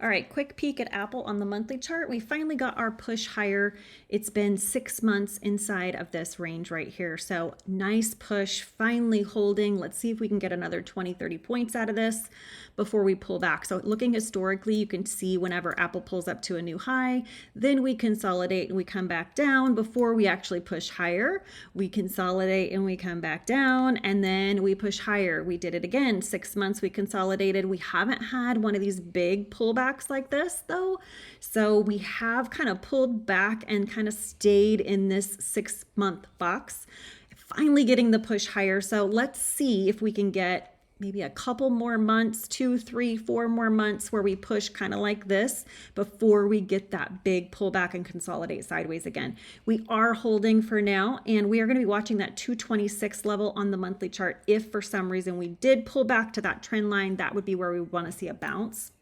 All right, quick peek at Apple on the monthly chart. We finally got our push higher. It's been 6 months inside of this range right here. So nice push, finally holding. Let's see if we can get another 20, 30 points out of this before we pull back. So looking historically, you can see whenever Apple pulls up to a new high, then we consolidate and we come back down before we actually push higher. We consolidate and we come back down, and then we push higher. We did it again. 6 months we consolidated. We haven't had one of these big pullbacks like this though. So we have kind of pulled back and kind of stayed in this 6-month box, finally getting the push higher. So let's see if we can get maybe a couple more months, 2, 3, 4 more months where we push kind of like this before we get that big pullback and consolidate sideways again. We are holding for now, and we are going to be watching that 226 level on the monthly chart. If for some reason we did pull back to that trend line, that would be where we want to see a bounce.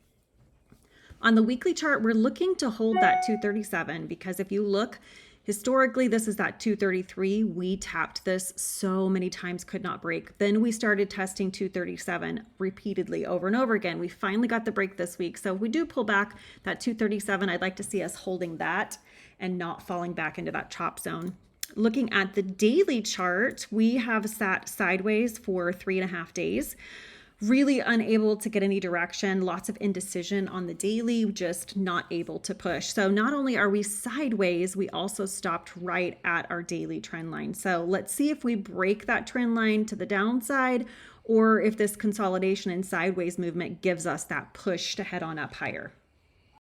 On the weekly chart, we're looking to hold that 237 because if you look historically, this is that 233. We tapped this so many times, could not break. Then we started testing 237 repeatedly over and over again. We finally got the break this week. So if we do pull back that 237, I'd like to see us holding that and not falling back into that chop zone. Looking at the daily chart, we have sat sideways for 3.5 days. Really unable to get any direction, lots of indecision on the daily, just not able to push. So not only are we sideways, we also stopped right at our daily trend line. So let's see if we break that trend line to the downside, or if this consolidation and sideways movement gives us that push to head on up higher.